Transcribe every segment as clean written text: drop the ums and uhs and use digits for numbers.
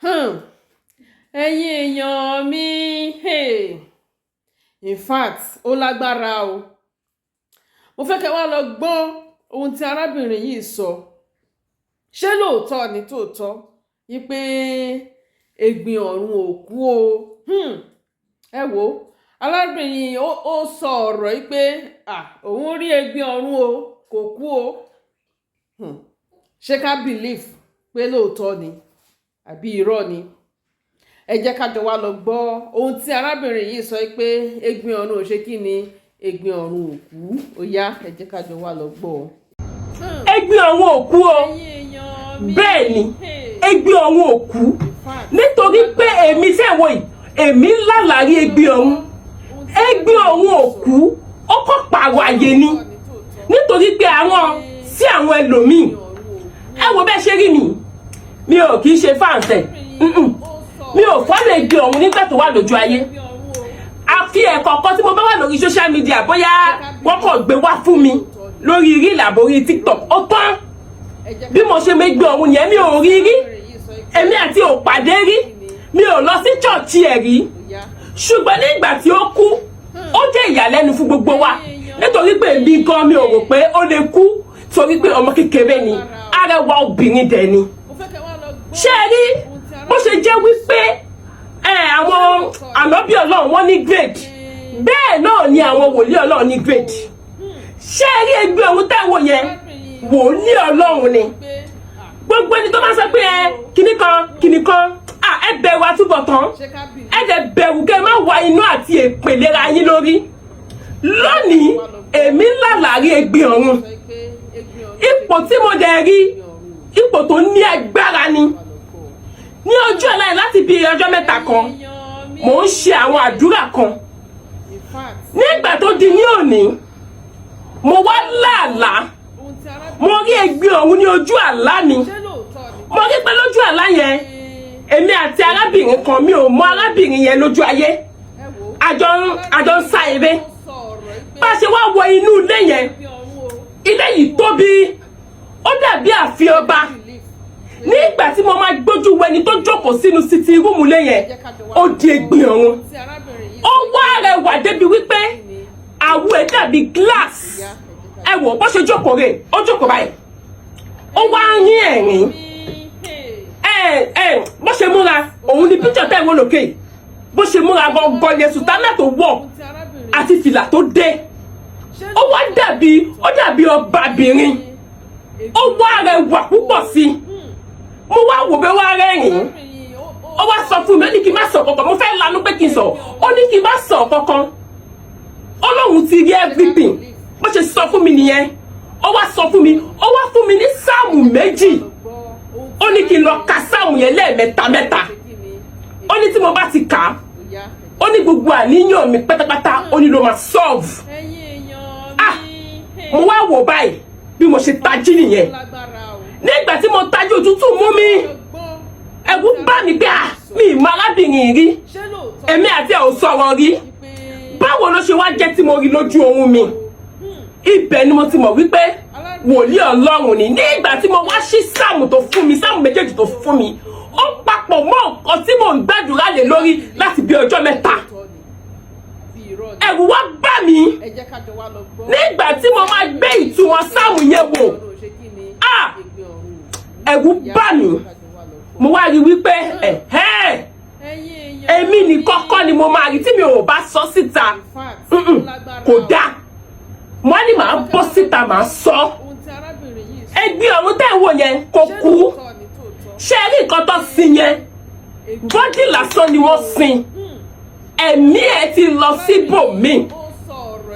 ẹ̀yin èèyàn mi, in fact ó lágbára o. Mo fẹ́ kẹ́ wá lọ gbọ́ ohun tí arábìnrin yìí sọ. Ṣé lóòótọ́ ni tòótọ́ wípé ègbìn ọ̀run ò kú o? Ẹ wo arábìnrin yìí ó sọ ọ̀rọ̀ yìí pé òun rí ègbìn ọ̀run o, kò kú o. Ṣé ká believe pé lóòótọ́ ni àbí irọ́ ni? Ẹ jẹ́ ká jọ wá lọ gbọ́ ohun tí arábìnrin yìí sọ pé ègbìn ọ̀run ò ṣe kí ni, ègbìn ọ̀run ò kú. Ó yá, ẹ jẹ́ ká jọ wá lọ gbọ́. Ègbìn ọ̀run ò kú o. Bẹ́ẹ̀ ni, ègbìn ọ̀run ò kú. Nítorí pé èmi sẹ́wọ̀n yìí, èmi lálàrí ègbìn ọ̀run. Ègbìn ọ̀run ò kú, ó kọ́ pààrọ̀ àyè ni. Nítorí pé àwọn sí àwọn ẹlòmíì. Ẹ wo bẹ́ẹ̀ ṣe rí mi ò kì í ṣe fáǹsẹ̀. Mi ò fọ́lẹ̀ ègbìn ọ̀run nígbà tó wà lójú ayé. Àfi ẹ̀kọ̀ọ̀kan tí mo bá wà lórí social media bóyá wọ́n kàn gbé wá fún mi lórí reel àbórí TikTok, ó tán. Bí mo ṣe mégbé ọ̀run yẹn mi ò rí rí, èmi àti ò pàdé rí, mi ò lọ sí chọ́ọ̀chì ẹ̀ rí. Ṣùgbọ́n nígbà tí ó kú, ó jẹ́ ìyàlẹ́nu fún gbogbo wa, nítorí pé èmi gan mi ò rò pé ó lè kú, torí pé ọmọ kékeré ni, arẹwà obìnrin dẹ̀ ni. Ṣé ẹ rí bó ṣe jẹ́ wípé àwọn ànábì Ọlọ́run wọ́n ní grade, bẹ́ẹ̀ náà ni àwọn wòlíì Ọlọ́run ní grade. Ṣé ẹ rí ègbìn ọ̀run táwọn yẹn wòlíì Ọlọ́run ni. Gbogbo ẹni tó máa sọ pé kíní kan ẹ bẹ̀rù àtúbọ̀tán, ẹ dẹ̀ bẹ̀rù kẹ́ má wá inú àti èpè lera yín lórí. Lónìí èmi lálàrí ègbìn ọ̀run. Ipò tí mo dẹ̀ rí, ipò tó ní agbára ni. Ní ọjọ́ ọ̀la yìí láti bí ọjọ́ mẹ́ta kan, mò ń ṣe àwọn àdúrà kan. Nígbà tó di ní òní, mo wá láàlá, mo rí ègbìn ọ̀run ní ojú àlá mi. Mo rí pé lójú àlá yẹn, èmi àti arábìnrin kan, mi ò mọ arábìnrin yẹn lójú ayé. Àjọ ń sá eré. Bá ṣe wá wọ inú ilé yẹn, ilé yìí tóbi, ó dàbí ààfin ọba. Nígbà tí mo máa gbójú wẹni tó jókòó sínú sitting room lé yẹn, ó di ègbìn ọ̀run. Ó wá rẹwà débi wípé àwọ̀ ẹ̀ dàbí glass. Ẹ wò bó ṣe jókòó rẹ̀, ó jókòó báyìí. Ó wá rín ẹ̀rín. Bó ṣe múra, òun ni picture tẹ́ ìwọ lókè. Bó ṣe múra gangan ni sùtánà tó wọ̀ àti fìlà tó dé. Ó wá dàbí ọbabìnrin. Ó wá rẹwà púpọ̀ sí i. Mo wá wò bẹ́ wá rẹ́rìn-ín. Ó wá sọ fún mi, ó ní kí n má sọ kankan. Mo fẹ́ lanú pé kí n sọ. Ó ní kí n má sọ kankan. Ọlọ́run ti rí everything. Bó ṣe sọ fún mi nìyẹn. Ó wá sọ fún mi, ó wá fún mi ní sáàmù méjì. Ó ní kí n lọ ka sáàmù yẹn lẹ́ẹ̀mẹ́ta. Ó ní tí mo bá ti kà á, ó ní gbogbo àníyàn mi pátápátá, ó ní ló máa solve. Mo wá wò báyìí bí mo ṣe tají nìyẹn. Nígbà tí mo tají, òtútù mú mi, ẹ̀rù bá mi pé mi ì mọ arábìnrin rí, èmi àti ẹ̀ ò sọ̀rọ̀ rí. Báwo ló ṣe wá jẹ́ tí mo rí lójú oorun mi? Ibẹ̀ ni mo ti mọ̀ wípé wòlíì Ọlọ́run ni. Nígbà tí mo wá ṣí sáàmù tó fún mi, sáàmù méjèèjì tó fún mi, ó papọ̀ mọ́ nǹkan tí mò ń gbàdúrà lé lórí láti bí ọjọ́ mẹ́ta. Ẹ̀rù wá bá mi nígbà tí mo máa gbé ìtumọ̀ sáàmù yẹn wò. Ẹ̀rù bá mi. Mo wá rí wípé èmi ní kọ́kọ́ ni mo máa rí tí mi ò bá sọ síta. Kò dáa. Mo ní màá bọ́ síta, màá sọ. Ègbìn ọ̀run tẹ́ ń wò yẹn kò kú. Ṣé rí nǹkan tó sin yẹn? Bọ́dì lásán ni wọ́n sin. Ẹ̀mí ẹ̀ ti lọ síbòmíì.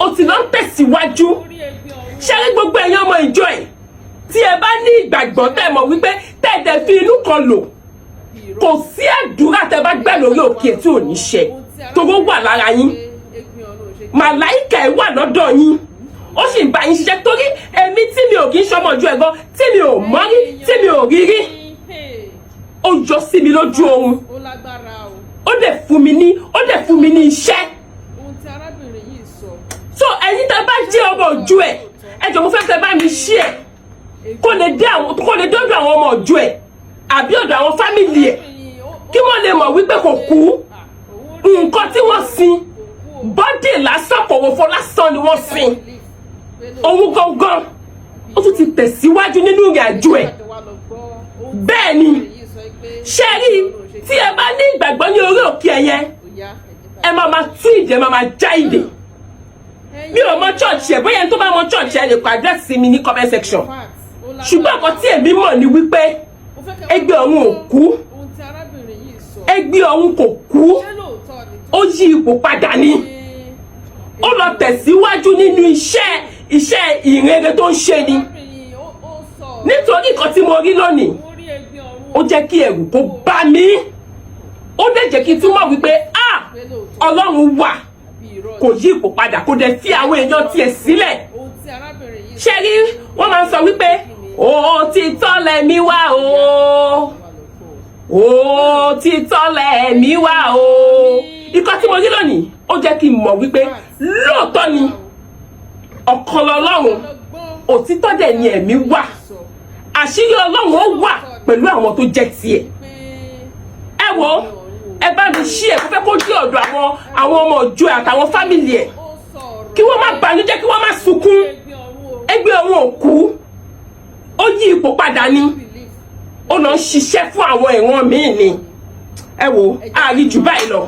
Ó ti lọ ń tẹ̀síwájú. Ṣé rí gbogbo ẹ̀yin ọmọ ìjọ ẹ̀? Tí ẹ bá ní ìgbàgbọ́ tẹ́ mọ̀ wípé tẹ́ẹ̀dẹ̀ fi inú kan lò, kò sí àdúrà tẹ́ bá gbà lórí òkè tí ò ní ṣẹ, toró wà lára yín. Màláìkà ẹ̀ wà lọ́dọ̀ yín, ó sì ń bá yín ṣiṣẹ́. Torí èmi tí mi ò kí ń ṣọmọ ojú ẹ̀gbọ́n, tí mi ò mọ̀ rí, tí mi ò rí rí, ó jọ sí mi lójú oorun. Ó dẹ̀ fún mi ní iṣẹ́. So ẹ̀yin tẹ́ bá jẹ́ ọmọ ojú ẹ̀, ẹ jọ̀ọ́ mo fẹ́ tẹ́ bá mi share kó lè dọ́dọ̀ àwọn ọmọ ojú ẹ̀ àbí ọ̀dọ̀ àwọn fámìlì ẹ̀. mọ̀ wípé kò kú nǹkan tí wọ́n sin bọ́dì lásán kòwòfo lásán ni wọ́n sin òun gangan ó tún ti tẹ̀síwájú nínú ìrìn àjò ẹ̀. bẹ́ẹ̀ ni ṣe rí tí ẹ bá ní ìgbàgbọ́ ní orí òkè ẹ̀yẹ ẹ máa tú ìdè máa já ìdè. mi ò mọ church ẹ bóyá ẹni tó bá mọ church ẹ lè kọ address sí mi ní comment section ṣùgbọ́n nǹkan tí èmi mọ̀ ni wípé ẹgbẹ́ ọ̀hún ò kú ẹgbẹ́ ọ̀hún kò kú ó yí ipò padà ni ó lọ tẹ̀síwájú nínú iṣẹ́ ìrere tó ń ṣe ni nítorí nǹkan tí mo rí lónìí ó jẹ́ kí ẹ̀rù kó bá mi ó dẹ̀ jẹ́ kí n tún mọ̀ wípé Ọlọ́run wà kò yí ipò padà kò dẹ̀ fi àwọn èèyàn tiẹ̀ sílẹ̀. ṣé rí wọ́n máa ń sọ wípé òtítọ́ lẹ̀mí wá o òtítọ́ lẹ̀mí wá o. ikọ́ tí mo rí lónìí ó jẹ́ kí n mọ̀ wípé lóòótọ́ ni ọ̀kan lọ́lọ́run òtítọ́ dẹ̀ ni ẹ̀mí wà àṣírí Ọlọ́run ó wà pẹ̀lú àwọn tó jẹ́ tiẹ̀. ẹ wo ẹ bá mi ṣí ẹ kó fẹ́ kó dé ọ̀dọ̀ àwọn ọmọ ọjọ́ àtàwọn fámìlì ẹ̀ kí wọ́n má bànújẹ́ kí wọ́n má sunkún ẹgbẹ́ ọ̀hún ò kú ó yí ipò padà ni ó lọ ń ṣiṣẹ́ fún àwọn ẹ̀wọ̀n míì ni ẹ wo àárí jù báyìí lọ.